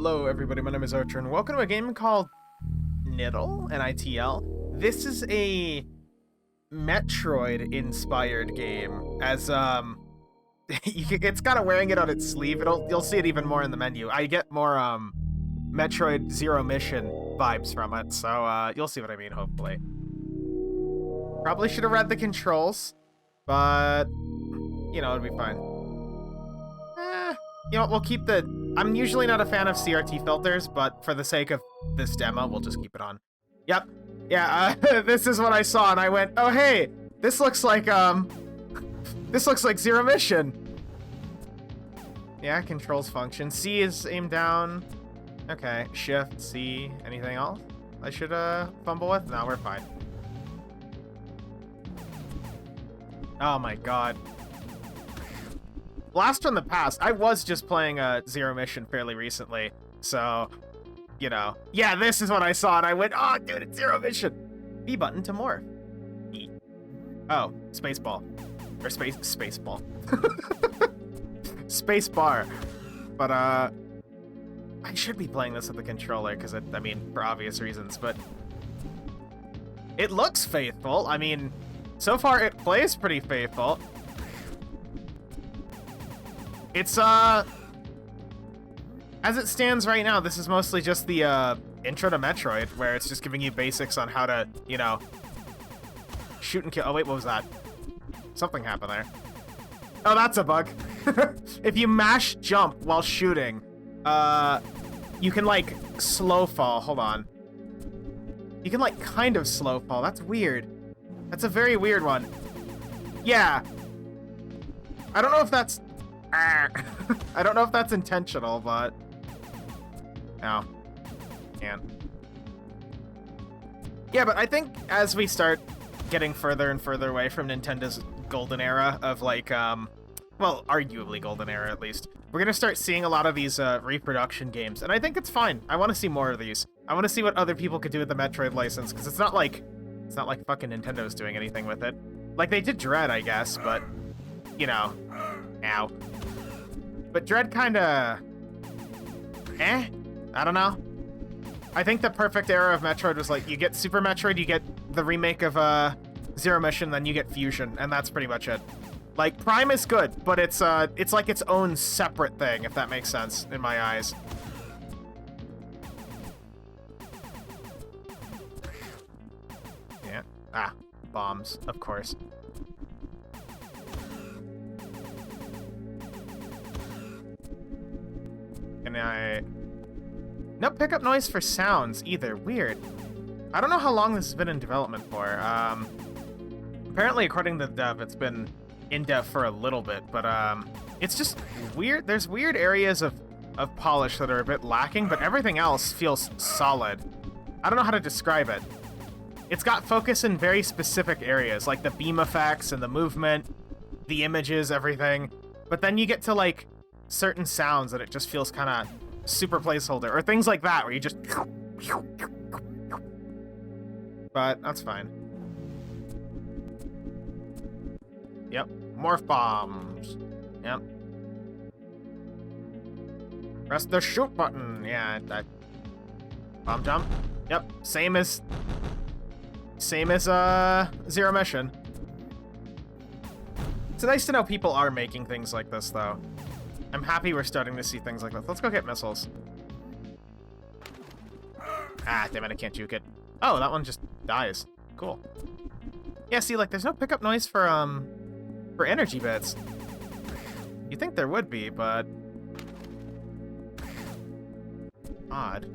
Hello everybody, my name is Archer, and welcome to a game called NiTL, N-I-T-L. This is a Metroid-inspired game, as, it's kind of wearing it on its sleeve. You'll see it even more in the menu. I get more, Metroid Zero Mission vibes from it, so, you'll see what I mean, hopefully. Probably should have read the controls, but, you know, it'll be fine. You know what, we'll keep the... I'm usually not a fan of CRT filters, but for the sake of this demo, we'll just keep it on. Yep. Yeah, this is what I saw, and I went, oh, hey, this looks like Zero Mission. Yeah, controls function. C is aim down. Okay, Shift, C. Anything else I should, fumble with? No, we're fine. Oh my god. Blast from the past. I was just playing Zero Mission fairly recently, so, you know. Yeah, this is what I saw, and I went, oh, dude, it's Zero Mission. B button to morph. E. Oh, space ball. Or space ball. Space bar. But, I should be playing this with the controller, because, I mean, for obvious reasons, but it looks faithful. I mean, so far it plays pretty faithful. It's, as it stands right now, this is mostly just the, intro to Metroid, where it's just giving you basics on how to, you know, shoot and kill. Oh, wait, what was that? Something happened there. Oh, that's a bug. If you mash jump while shooting, you can, like, slow fall. Hold on. You can, like, kind of slow fall. That's weird. That's a very weird one. Yeah. I don't know if that's... I don't know if that's intentional, but... No. Can't. Yeah, but I think as we start getting further and further away from Nintendo's golden era of, like, well, arguably golden era, at least, we're gonna start seeing a lot of these, reproduction games, and I think it's fine. I want to see more of these. I want to see what other people could do with the Metroid license, because it's not like fucking Nintendo's doing anything with it. Like, they did Dread, I guess, but, you know, ow. But Dread kinda... I don't know. I think the perfect era of Metroid was like, you get Super Metroid, you get the remake of Zero Mission, then you get Fusion, and that's pretty much it. Like, Prime is good, but it's like its own separate thing, if that makes sense, in my eyes. Yeah. Ah, bombs, of course. Can I... No pickup noise for sounds, either. Weird. I don't know how long this has been in development for. Apparently, according to the dev, it's been in dev for a little bit, but, it's just weird. There's weird areas of polish that are a bit lacking, but everything else feels solid. I don't know how to describe it. It's got focus in very specific areas, like the beam effects and the movement, the images, everything. But then you get to, like, certain sounds that it just feels kind of super placeholder, or things like that where you just... But that's fine. Yep. Morph bombs. Yep. Press the shoot button. Yeah, that... Bomb jump. Yep. Same as Zero Mission. It's nice to know people are making things like this, though. I'm happy we're starting to see things like this. Let's go get missiles. Ah, damn it, I can't juke it. Oh, that one just dies. Cool. Yeah, see, like, there's no pickup noise for energy bits. You'd think there would be, but... Odd.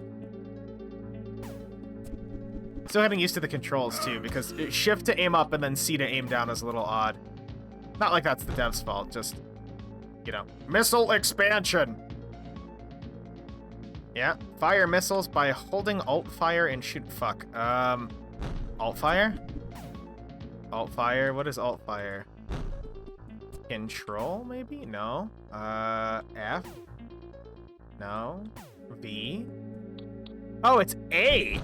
Still getting used to the controls, too, because shift to aim up and then C to aim down is a little odd. Not like that's the dev's fault, just... You know, missile expansion. Yeah, fire missiles by holding alt fire and shoot. Fuck. Alt fire? Alt fire? What is alt fire? Control, maybe? No. F? No. V? Oh, it's A!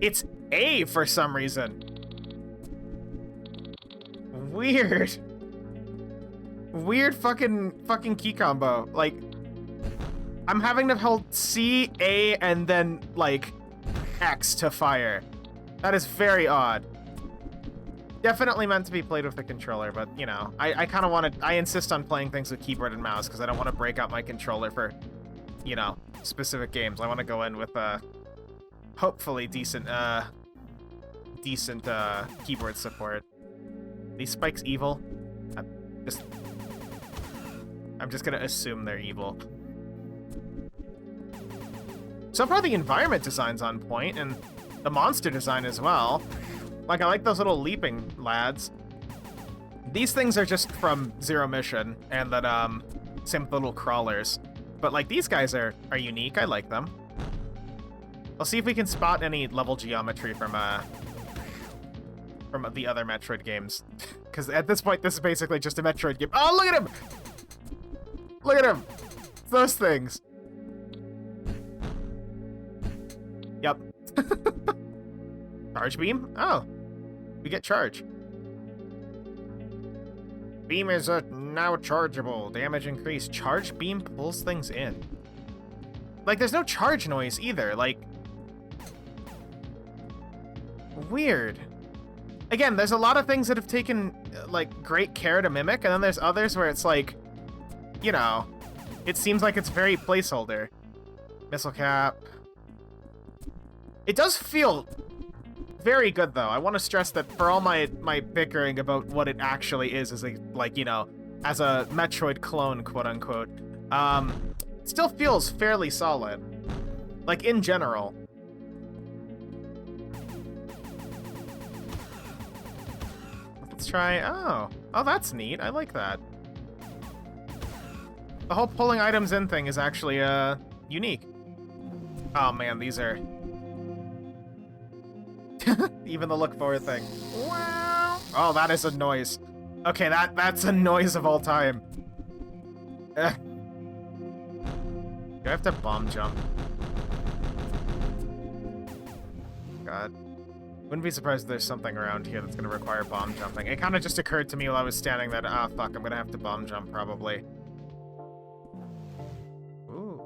It's A for some reason. Weird. Weird fucking key combo. Like, I'm having to hold C, A, and then, like, X to fire. That is very odd. Definitely meant to be played with the controller, but, you know, I kind of want to... I insist on playing things with keyboard and mouse, because I don't want to break out my controller for, you know, specific games. I want to go in with, hopefully decent keyboard support. These spikes evil? I'm just gonna assume they're evil. So far, the environment design's on point, and the monster design as well. Like, I like those little leaping lads. These things are just from Zero Mission, and that, same with the little crawlers. But, like, these guys are unique. I like them. I'll see if we can spot any level geometry from the other Metroid games. Because at this point, this is basically just a Metroid game. Oh, look at him! Look at him! It's those things. Yep. Charge beam? Oh. We get charge. Beam is now chargeable. Damage increased. Charge beam pulls things in. Like, there's no charge noise either. Like... Weird. Again, there's a lot of things that have taken, like, great care to mimic, and then there's others where it's like, you know, it seems like it's very placeholder. Missile cap. It does feel very good, though. I want to stress that for all my bickering about what it actually is like, you know, as a Metroid clone, quote-unquote, it still feels fairly solid. Like, in general. Let's try... Oh, that's neat. I like that. The whole pulling items in thing is actually, unique. Oh, man, these are... Even the look forward thing. Wow. Oh, that is a noise. Okay, that's a noise of all time. Do I have to bomb jump? God. Wouldn't be surprised if there's something around here that's gonna require bomb jumping. It kind of just occurred to me while I was standing that, ah, fuck, I'm gonna have to bomb jump, probably. Ooh.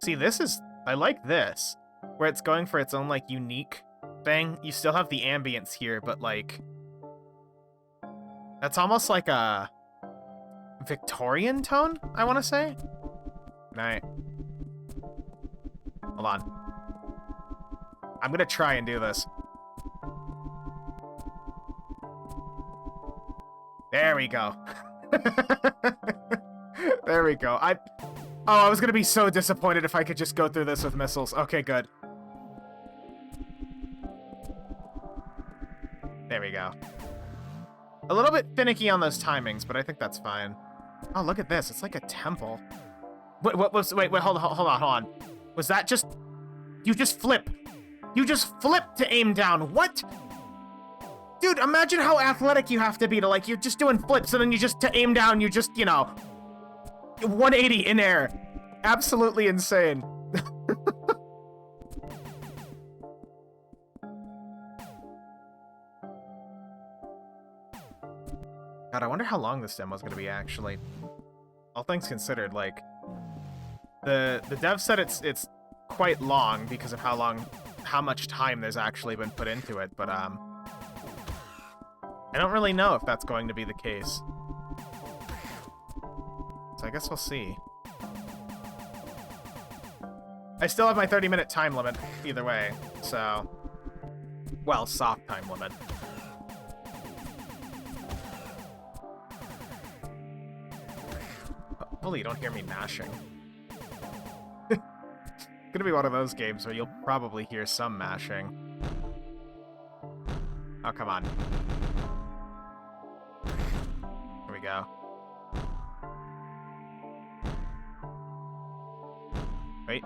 See, this is... I like this. Where it's going for its own, like, unique thing. You still have the ambience here, but, like... That's almost like a... Victorian tone, I want to say? Right. Hold on. I'm gonna try and do this. There we go. There we go. Oh, I was gonna be so disappointed if I could just go through this with missiles. Okay, good. There we go. A little bit finicky on those timings, but I think that's fine. Oh, look at this. It's like a temple. Wait, hold on. Was that just... You just flip. You just flip to aim down. What? Dude, imagine how athletic you have to be to, like, you're just doing flips, and then you just, to aim down, you just, you know, 180 in air. Absolutely insane. God, I wonder how long this demo's gonna be, actually. All things considered, like, the dev said it's quite long because of how much time there's actually been put into it, but, I don't really know if that's going to be the case. So I guess we'll see. I still have my 30-minute time limit either way, so... Well, soft time limit. Hopefully you don't hear me mashing. It's gonna be one of those games where you'll probably hear some mashing. Oh, come on. Here we go. Wait.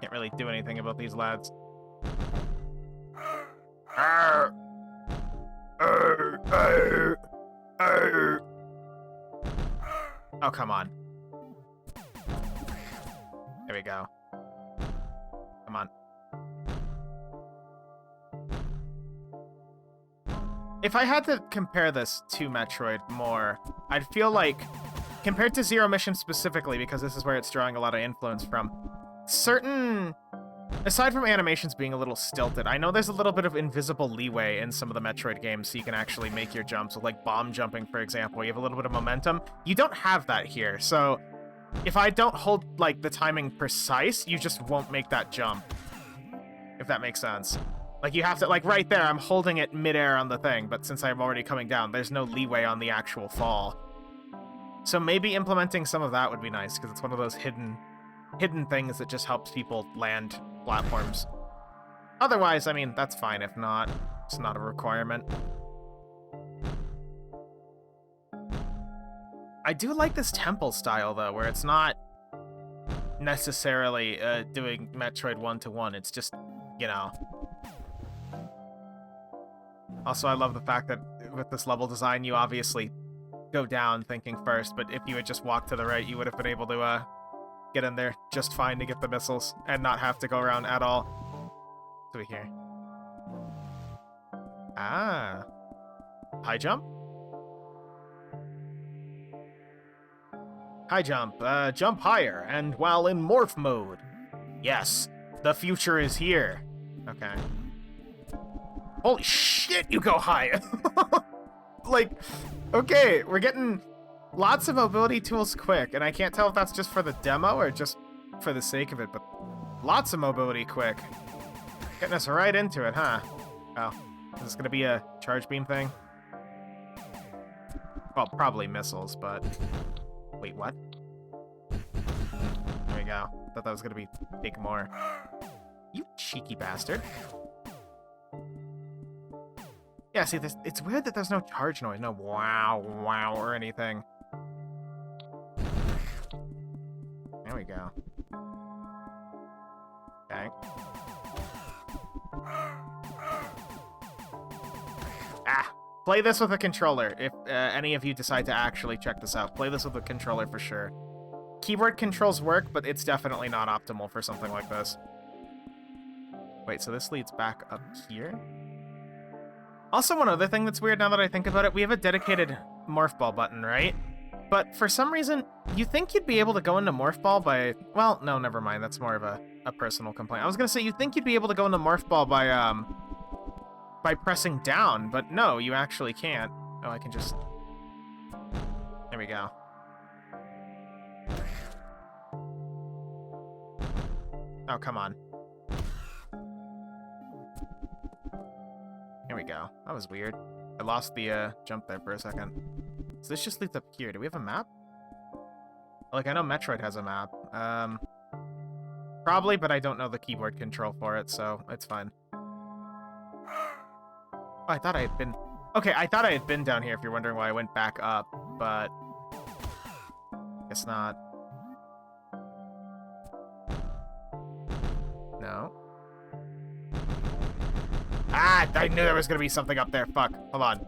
Can't really do anything about these lads. Arr! Arr! Arr! Arr! Oh, come on. There we go. Come on. If I had to compare this to Metroid more, I'd feel like compared to Zero Mission specifically, because this is where it's drawing a lot of influence from, certain... Aside from animations being a little stilted, I know there's a little bit of invisible leeway in some of the Metroid games so you can actually make your jumps, with like bomb jumping, for example. You have a little bit of momentum. You don't have that here, so if I don't hold like the timing precise, you just won't make that jump. If that makes sense. Like, you have to, like, right there, I'm holding it midair on the thing, but since I'm already coming down, there's no leeway on the actual fall. So maybe implementing some of that would be nice, because it's one of those hidden things that just helps people land platforms. Otherwise, I mean, that's fine if not. It's not a requirement. I do like this temple style, though, where it's not necessarily doing Metroid 1-to-1. It's just, you know... Also, I love the fact that with this level design, you obviously go down thinking first, but if you had just walked to the right, you would have been able to get in there just fine to get the missiles and not have to go around at all. What do we hear? Ah. High jump? High jump. Jump higher, and while in morph mode. Yes, the future is here. Okay. Holy shit, you go high! Like, okay, we're getting lots of mobility tools quick, and I can't tell if that's just for the demo or just for the sake of it, but lots of mobility quick. Getting us right into it, huh? Oh, is this gonna be a charge beam thing? Well, probably missiles, but... Wait, what? There we go. Thought that was gonna be big more. You cheeky bastard. Yeah, see, it's weird that there's no charge noise, no wow, wow, or anything. There we go. Okay. Ah! Play this with a controller, if any of you decide to actually check this out. Play this with a controller for sure. Keyboard controls work, but it's definitely not optimal for something like this. Wait, so this leads back up here? Also, one other thing that's weird now that I think about it, we have a dedicated Morph Ball button, right? But for some reason, you think you'd be able to go into Morph Ball by... Well, no, never mind. That's more of a personal complaint. I was gonna say, you'd think you'd be able to go into Morph Ball by pressing down, but no, you actually can't. Oh, I can just... There we go. Oh, come on. Here we go. That was weird. I lost the jump there for a second. So this just leads up here. Do we have a map? Like, I know Metroid has a map. Probably, but I don't know the keyboard control for it, so it's fine. Oh, I thought I had been... Okay, I thought I had been down here if you're wondering why I went back up, but... Guess not. No. Ah, I knew there was gonna be something up there. Fuck. Hold on.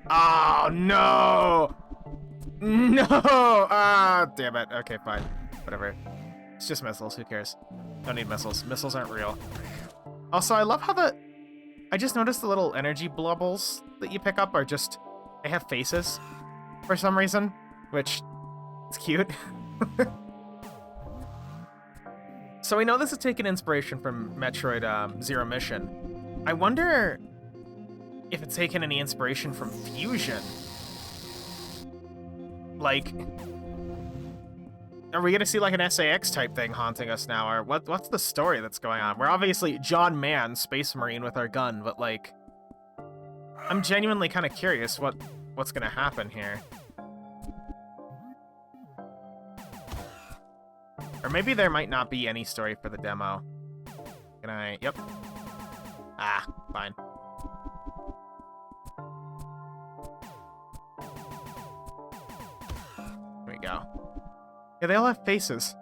Oh, no! No! Ah, damn it. Okay, fine. Whatever. It's just missiles. Who cares? Don't need missiles. Missiles aren't real. Also, I love how I just noticed the little energy blubbles that you pick up are just... They have faces for some reason, which is cute. So we know this is taking inspiration from Metroid Zero Mission. I wonder if it's taken any inspiration from Fusion. Like, are we gonna see like an SAX type thing haunting us now, or what's the story that's going on? We're obviously John Mann, Space Marine with our gun, but like, I'm genuinely kind of curious what's gonna happen here. Or maybe there might not be any story for the demo. Can I? Yep. Ah, fine. There we go. Yeah, they all have faces.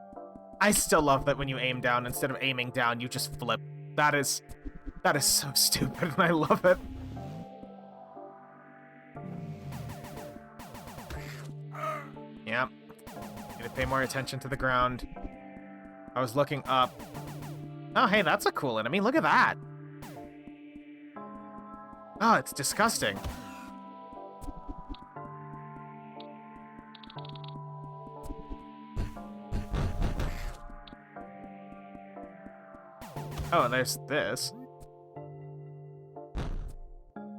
I still love that when you aim down, instead of aiming down, you just flip. That is so stupid, and I love it. Yep. Need to pay more attention to the ground. I was looking up. Oh, hey, that's a cool enemy. Look at that. Oh, it's disgusting. Oh, and there's this.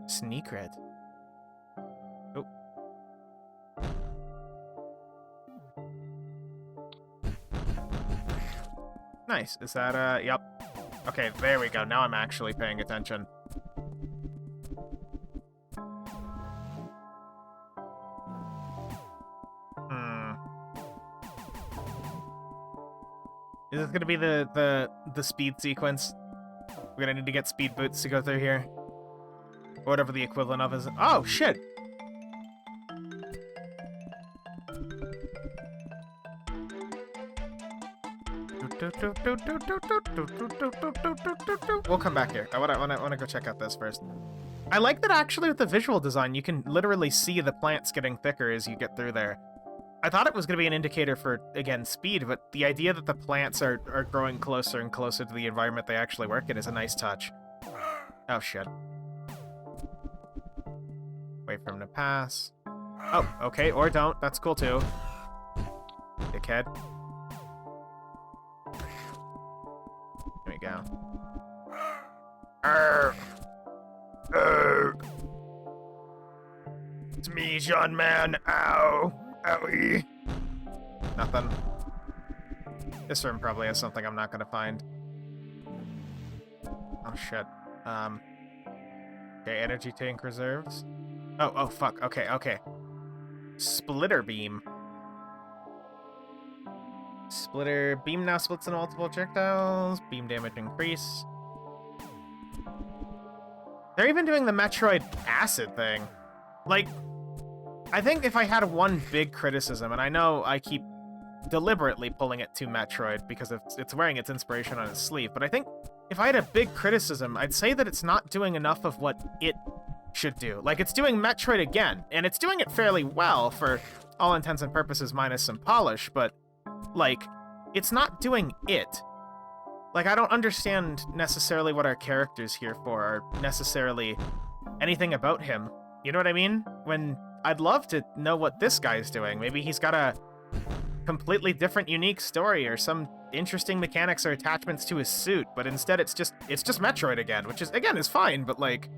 Sneak red. Oh. Nice. Is that, yep. Okay, there we go. Now I'm actually paying attention. Is this gonna be the speed sequence? We're gonna need to get speed boots to go through here. Or whatever the equivalent of is. Oh, shit! We'll come back here. I wanna go check out this first. I like that actually with the visual design, you can literally see the plants getting thicker as you get through there. I thought it was going to be an indicator for, again, speed, but the idea that the plants are growing closer and closer to the environment they actually work in is a nice touch. Oh, shit. Wait for him to pass. Oh, okay, or don't. That's cool, too. Dickhead. There we go. Arrgh. Arrgh. It's me, John Man. Ow. Owie. Nothing. This room probably has something I'm not gonna find. Oh shit. Okay, energy tank reserves. Oh, fuck. Okay. Splitter beam. Splitter beam now splits into multiple projectiles. Beam damage increase. They're even doing the Metroid acid thing. Like, I think if I had one big criticism, and I know I keep deliberately pulling it to Metroid because it's wearing its inspiration on its sleeve, but I think if I had a big criticism, I'd say that it's not doing enough of what it should do. Like, it's doing Metroid again, and it's doing it fairly well for all intents and purposes minus some polish, but, like, it's not doing it. Like, I don't understand necessarily what our character's here for, or necessarily anything about him. You know what I mean? When I'd love to know what this guy's doing. Maybe he's got a completely different, unique story, or some interesting mechanics or attachments to his suit, but instead it's just Metroid again, which is, again, is fine, but, like,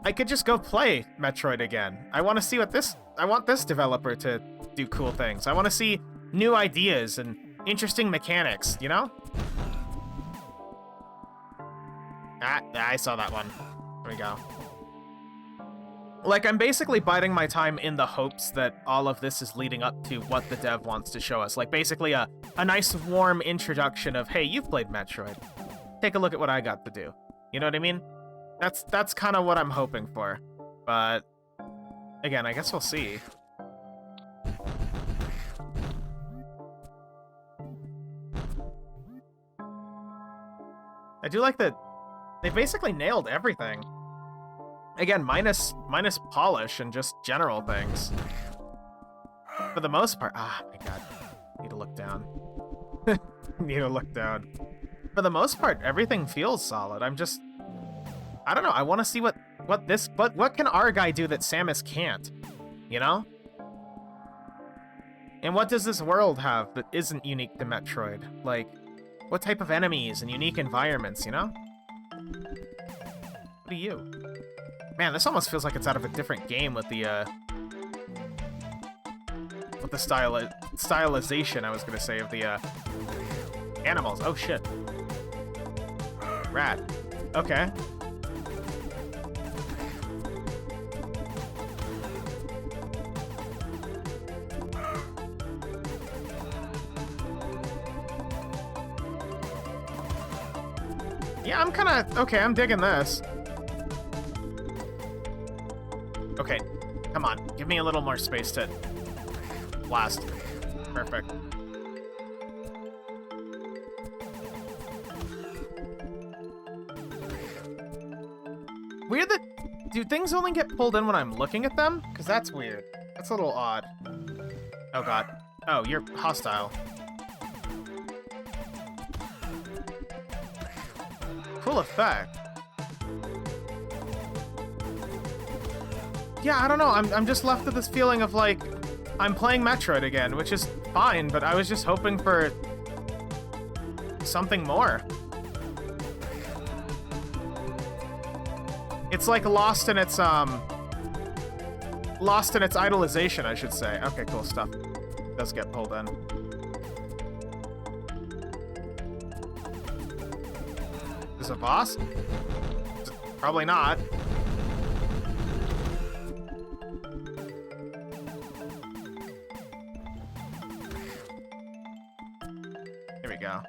I could just go play Metroid again. I want to see what I want this developer to do cool things. I want to see new ideas and interesting mechanics, you know? I saw that one. There we go. Like, I'm basically biding my time in the hopes that all of this is leading up to what the dev wants to show us. Like, basically a nice, warm introduction of, hey, you've played Metroid. Take a look at what I got to do. You know what I mean? That's kind of what I'm hoping for. But, again, I guess we'll see. I do like that they basically nailed everything. Again, minus polish and just general things. For the most part... Ah, my god. Need to look down. Need to look down. For the most part, everything feels solid. I'm just... I don't know. I want to see what can our guy do that Samus can't? You know? And what does this world have that isn't unique to Metroid? Like, what type of enemies and unique environments, you know? What are you? Man, this almost feels like it's out of a different game with the stylization, I was gonna say, of the animals. Oh shit. Rad. Okay. Yeah, I'm kinda... Okay, I'm digging this. Okay, come on. Give me a little more space to blast. Perfect. Weird that... Do things only get pulled in when I'm looking at them? Because that's weird. That's a little odd. Oh god. Oh, you're hostile. Cool effect. Yeah, I don't know. I'm just left with this feeling of, like, I'm playing Metroid again, which is fine, but I was just hoping for something more. It's like lost in its idolization, I should say. Okay, cool stuff. Does get pulled in. Is it a boss? Probably not. Here we go.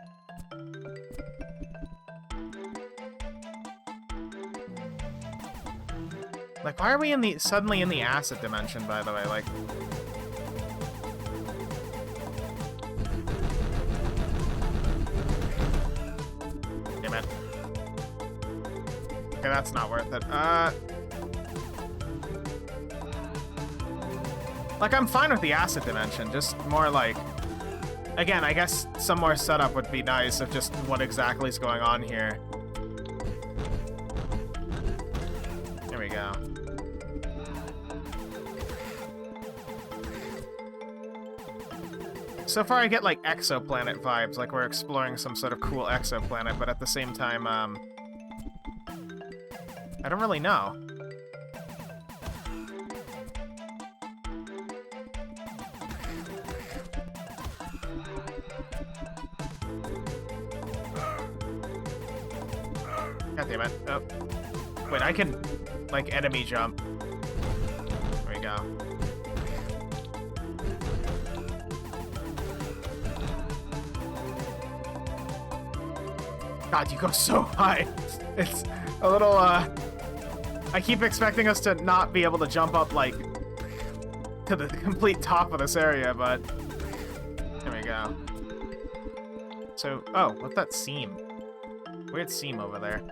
Like, why are we suddenly in the acid dimension, by the way? Like... Damn it. Okay, that's not worth it. Like, I'm fine with the acid dimension, just more like... Again, I guess some more setup would be nice of just what exactly is going on here. There we go. So far I get like exoplanet vibes, like we're exploring some sort of cool exoplanet, but at the same time, I don't really know. God damn it. Oh. Wait, I can, like, enemy jump. There we go. God, you go so high. It's a little, I keep expecting us to not be able to jump up, like, to the complete top of this area, but... There we go. So, oh, what's that seam? Weird seam over there.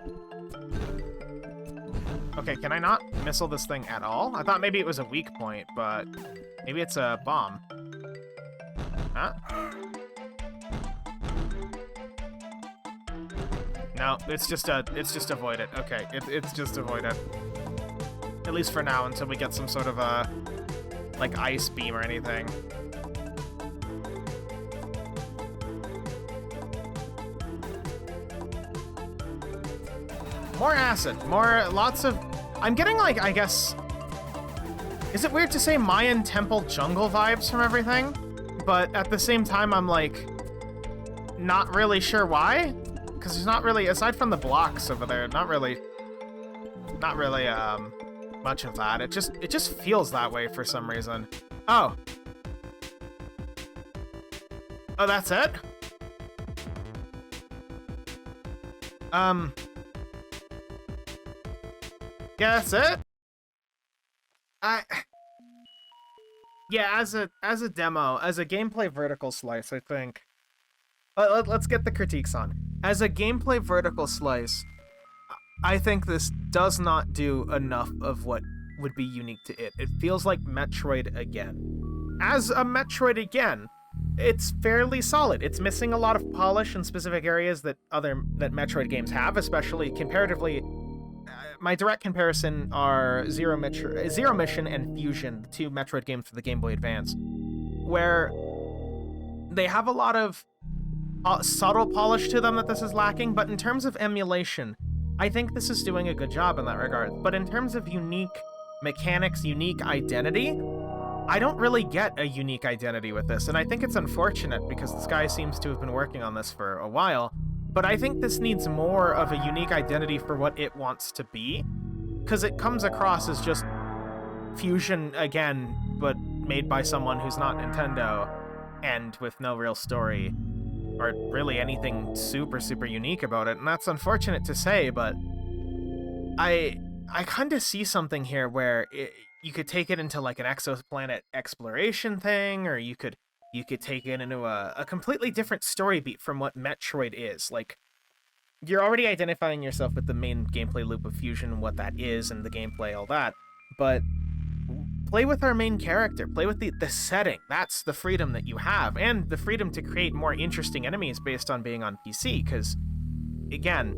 Okay, can I not missile this thing at all? I thought maybe it was a weak point, but maybe it's a bomb. Huh? No, it's just avoid it. Okay, it's just avoid it. At least for now, until we get some sort of a, like, ice beam or anything. More acid, lots of... I'm getting, like, I guess... Is it weird to say Mayan temple jungle vibes from everything? But at the same time, I'm, like, not really sure why? Because there's not really, aside from the blocks over there, not really, much of that. It just feels that way for some reason. Oh. Oh, that's it? Yeah, that's it? Yeah, as a demo, as a gameplay vertical slice, I think... Let's get the critiques on. As a gameplay vertical slice, I think this does not do enough of what would be unique to it. It feels like Metroid again. As a Metroid again, it's fairly solid. It's missing a lot of polish in specific areas that Metroid games have, especially comparatively. My direct comparison are Zero Mission and Fusion, the two Metroid games for the Game Boy Advance, where they have a lot of subtle polish to them that this is lacking, but in terms of emulation, I think this is doing a good job in that regard. But in terms of unique mechanics, unique identity, I don't really get a unique identity with this, and I think it's unfortunate because this guy seems to have been working on this for a while, but I think this needs more of a unique identity for what it wants to be, because it comes across as just Fusion again, but made by someone who's not Nintendo, and with no real story, or really anything super, super unique about it, and that's unfortunate to say, but I kind of see something here where you could take it into like an exoplanet exploration thing, or you could take it into a completely different story beat from what Metroid is. Like, you're already identifying yourself with the main gameplay loop of Fusion, what that is, and the gameplay, all that, but play with our main character, play with the setting. That's the freedom that you have, and the freedom to create more interesting enemies based on being on PC, because, again,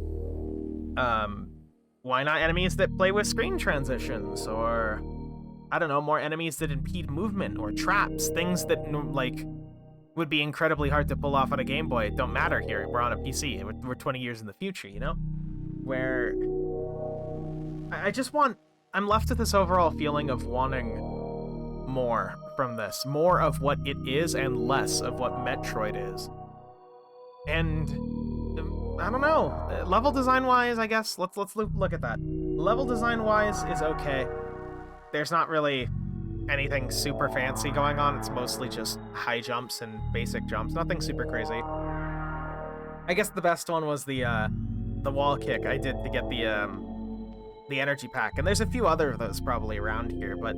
why not enemies that play with screen transitions, or, I don't know, more enemies that impede movement, or traps, things that, like, would be incredibly hard to pull off on a Game Boy don't matter here. We're on a PC. We're 20 years in the future, you know? Where I just want... I'm left with this overall feeling of wanting more from this. More of what it is and less of what Metroid is. And I don't know. Level design-wise, I guess, let's look at that. Level design-wise is okay. There's not really anything super fancy going on. It's mostly just high jumps and basic jumps. Nothing super crazy. I guess the best one was the wall kick I did to get the energy pack, and there's a few other of those probably around here, but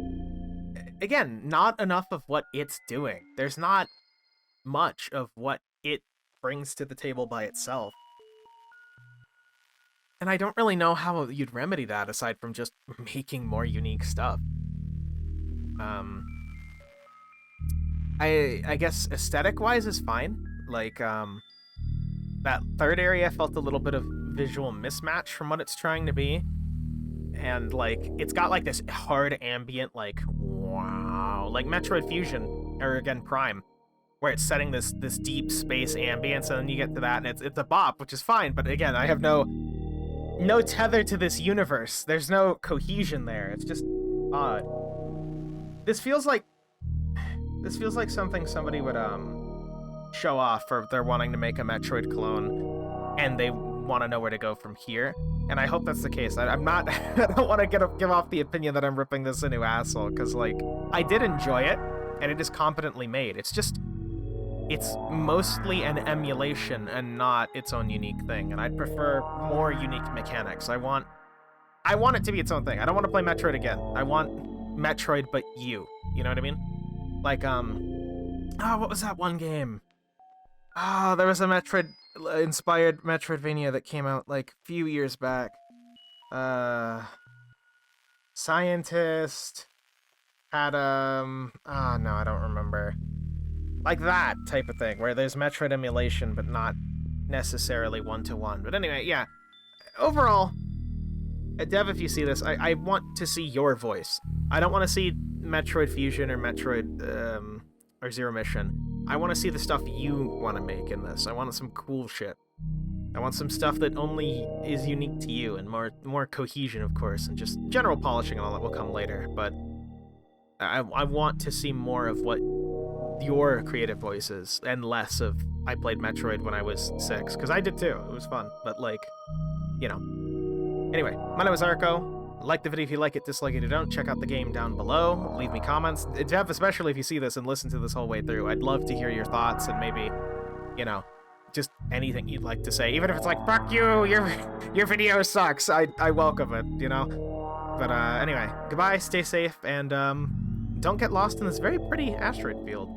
again, not enough of what it's doing. There's not much of what it brings to the table by itself. And I don't really know how you'd remedy that aside from just making more unique stuff. I guess aesthetic-wise is fine. Like, that third area felt a little bit of visual mismatch from what it's trying to be. And, like, it's got, like, this hard ambient, like, wow, like Metroid Fusion, or again, Prime, where it's setting this deep space ambience, and then you get to that, and it's a bop, which is fine, but again, I have no tether to this universe. There's no cohesion there. It's just odd. This feels like something somebody would show off for if they're wanting to make a Metroid clone and they want to know where to go from here. And I hope that's the case. I'm not I don't want to give off the opinion that I'm ripping this a new asshole, because like I did enjoy it and it is competently made. It's just it's mostly an emulation and not its own unique thing, and I'd prefer more unique mechanics. I want it to be its own thing. I don't want to play Metroid again. I want Metroid but you know what I mean? Like what was that one game? There was a Metroid inspired Metroidvania that came out like a few years back. Scientist had no, I don't remember. Like that type of thing, where there's Metroid emulation, but not necessarily one-to-one. But anyway, yeah. Overall, Dev, if you see this, I want to see your voice. I don't want to see Metroid Fusion or Metroid, or Zero Mission. I want to see the stuff you want to make in this. I want some cool shit. I want some stuff that only is unique to you, and more cohesion, of course, and just general polishing and all that will come later. But I want to see more of what your creative voices and less of I played Metroid when I was 6, because I did too. It was fun, but like, you know. Anyway, my name is Arco. Like the video if you like it, dislike it if you don't. Check out the game down below. Leave me comments. Jeff, especially if you see this and listen to this whole way through, I'd love to hear your thoughts and maybe, you know, just anything you'd like to say. Even if it's like, fuck you, your video sucks. I welcome it, you know? But anyway, goodbye, stay safe, and don't get lost in this very pretty asteroid field.